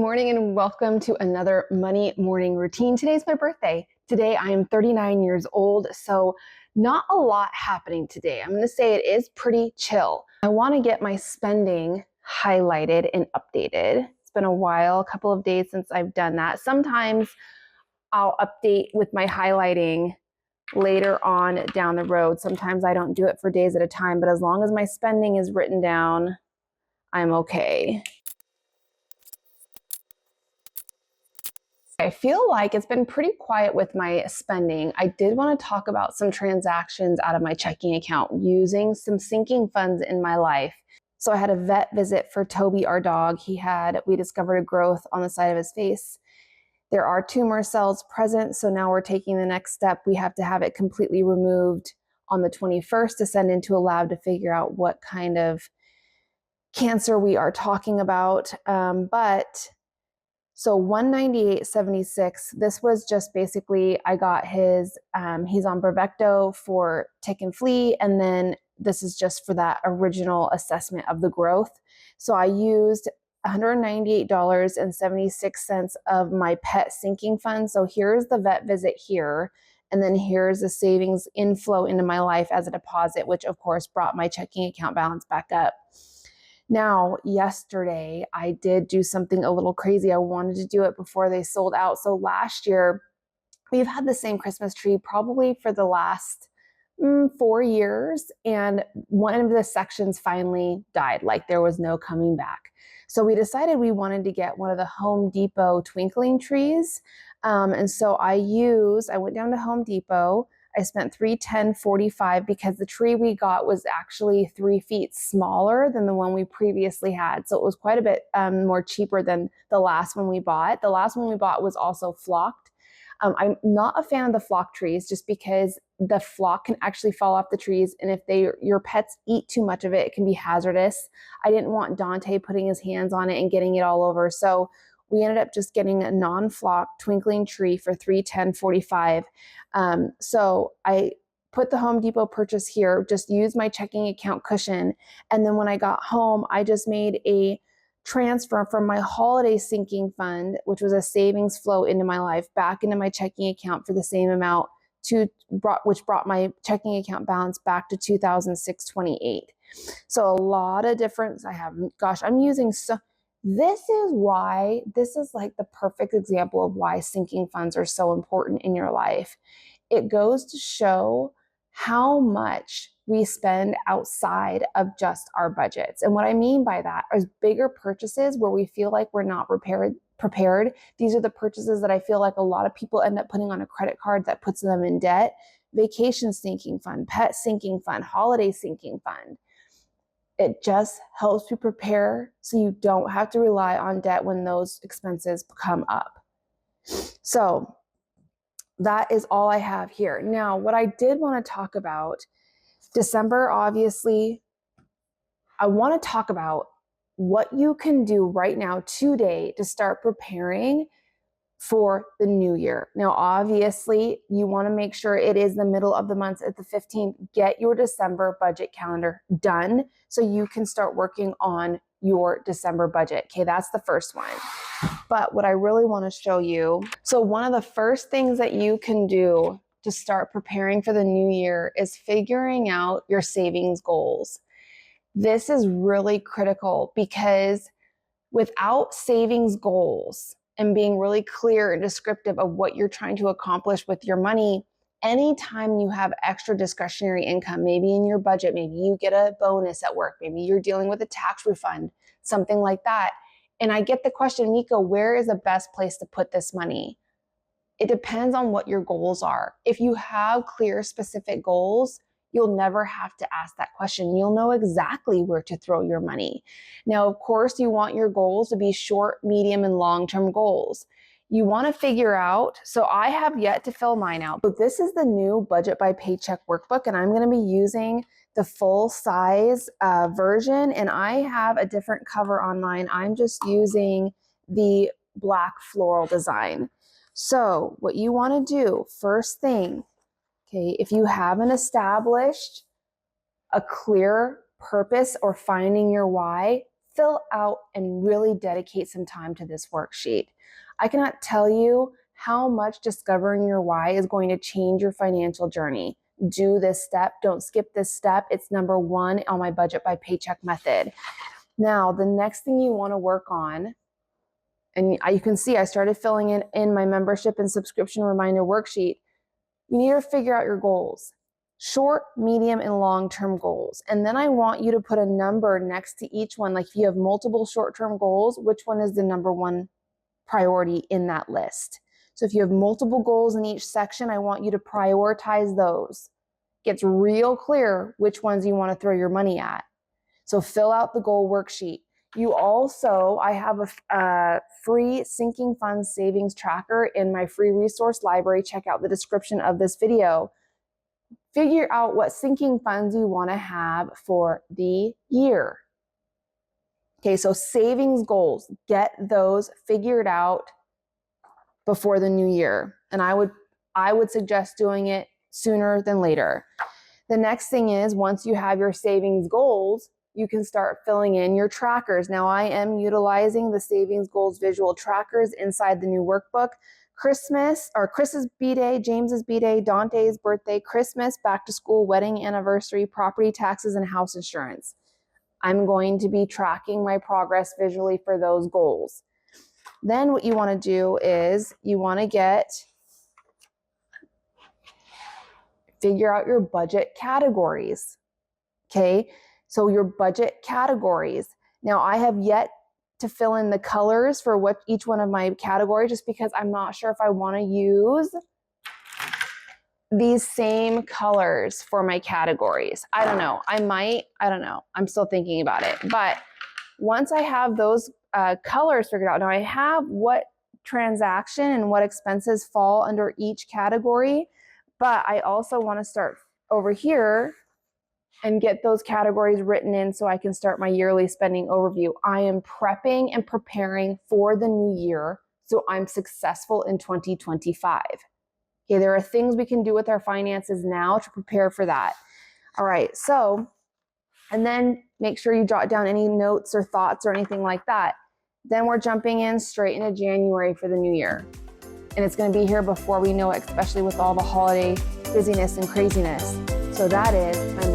morning and welcome to another Money Morning Routine. Today's my birthday. Today I am 39 years old, so not a lot happening today. I'm going to say it is pretty chill. I want to get my spending highlighted and updated. It's been a while, a couple of days since I've done that. Sometimes I'll update with my highlighting later on down the road. Sometimes I don't do it for days at a time, but as long as my spending is written down, I'm okay. I feel like it's been pretty quiet with my spending. I did want to talk about some transactions out of my checking account using some sinking funds in my life. So I had a vet visit for Toby, our dog. We discovered a growth on the side of his face. There are tumor cells present, so now we're taking the next step. We have to have it completely removed on the 21st to send into a lab to figure out what kind of cancer we are talking about. So 198.76, this was just basically, I got his, he's on Brevecto for tick and flea, and then this is just for that original assessment of the growth. So I used $198.76 of my pet sinking fund. So here's the vet visit here, and then here's the savings inflow into my life as a deposit, which of course brought my checking account balance back up. Now, yesterday, I did do something a little crazy. I wanted to do it before they sold out. So last year, we've had the same Christmas tree probably for the last 4 years. And one of the sections finally died, like there was no coming back. So we decided we wanted to get one of the Home Depot twinkling trees. And so I went down to Home Depot. I spent $310.45 because the tree we got was actually 3 feet smaller than the one we previously had. So it was quite a bit more cheaper than the last one we bought. The last one we bought was also flocked. I'm not a fan of the flock trees just because the flock can actually fall off the trees. And if your pets eat too much of it, it can be hazardous. I didn't want Dante putting his hands on it and getting it all over. So we ended up just getting a non-flock twinkling tree for $310.45. So I put the Home Depot purchase here, just used my checking account cushion. And then when I got home, I just made a transfer from my holiday sinking fund, which was a savings flow into my life, back into my checking account for the same amount, which brought my checking account balance back to $2,628. So a lot of difference. I'm using this is like the perfect example of why sinking funds are so important in your life. It goes to show how much we spend outside of just our budgets. And what I mean by that is bigger purchases where we feel like we're not prepared. These are the purchases that I feel like a lot of people end up putting on a credit card that puts them in debt. Vacation sinking fund, pet sinking fund, holiday sinking fund. It just helps you prepare so you don't have to rely on debt when those expenses come up. So that is all I have here. Now, what I did want to talk about, December, obviously, I want to talk about what you can do right now today to start preparing for the new year. Now, obviously, you want to make sure it is the middle of the month at the 15th. Get your December budget calendar done so you can start working on your December budget. Okay, that's the first one. But what I really want to show you, so one of the first things that you can do to start preparing for the new year is figuring out your savings goals. This is really critical because without savings goals and being really clear and descriptive of what you're trying to accomplish with your money, anytime you have extra discretionary income, maybe in your budget, maybe you get a bonus at work, maybe you're dealing with a tax refund, something like that. And I get the question, Nico, where is the best place to put this money? It depends on what your goals are. If you have clear, specific goals, you'll never have to ask that question. You'll know exactly where to throw your money. Now, of course, you want your goals to be short, medium, and long-term goals. You want to figure out, so I have yet to fill mine out, but this is the new Budget by Paycheck workbook, and I'm going to be using the full size version, and I have a different cover on mine. I'm just using the black floral design. So what you want to do, first thing, okay, if you haven't established a clear purpose or finding your why, fill out and really dedicate some time to this worksheet. I cannot tell you how much discovering your why is going to change your financial journey. Do this step. Don't skip this step. It's number 1 on my budget by paycheck method. Now, the next thing you want to work on, and you can see I started filling in my membership and subscription reminder worksheet. You need to figure out your goals. Short, medium, and long-term goals. And then I want you to put a number next to each one. Like if you have multiple short-term goals, which one is the number 1 priority in that list? So if you have multiple goals in each section, I want you to prioritize those. It gets real clear which ones you want to throw your money at. So fill out the goal worksheet. You also, I have a free sinking funds savings tracker in my free resource library. Check out the description of this video. Figure out what sinking funds you want to have for the year. Okay, so savings goals, get those figured out before the new year. And I would suggest doing it sooner than later. The next thing is, once you have your savings goals, you can start filling in your trackers. Now, I am utilizing the savings goals visual trackers inside the new workbook. Christmas, or Chris's B-Day, James's B-Day, Dante's birthday, Christmas, back to school, wedding anniversary, property taxes, and house insurance. I'm going to be tracking my progress visually for those goals. Then what you want to do is you want to figure out your budget categories. Okay, so your budget categories. Now, I have yet to fill in the colors for what each one of my categories, just because I'm not sure if I want to use these same colors for my categories. I don't know. I don't know. I'm still thinking about it. But once I have those colors figured out, now I have what transaction and what expenses fall under each category, but I also want to start over here and get those categories written in so I can start my yearly spending overview. I am prepping and preparing for the new year so I'm successful in 2025. Okay, there are things we can do with our finances now to prepare for that. All right, so, and then make sure you jot down any notes or thoughts or anything like that. Then we're jumping in straight into January for the new year. And it's going to be here before we know it, especially with all the holiday busyness and craziness. So that is my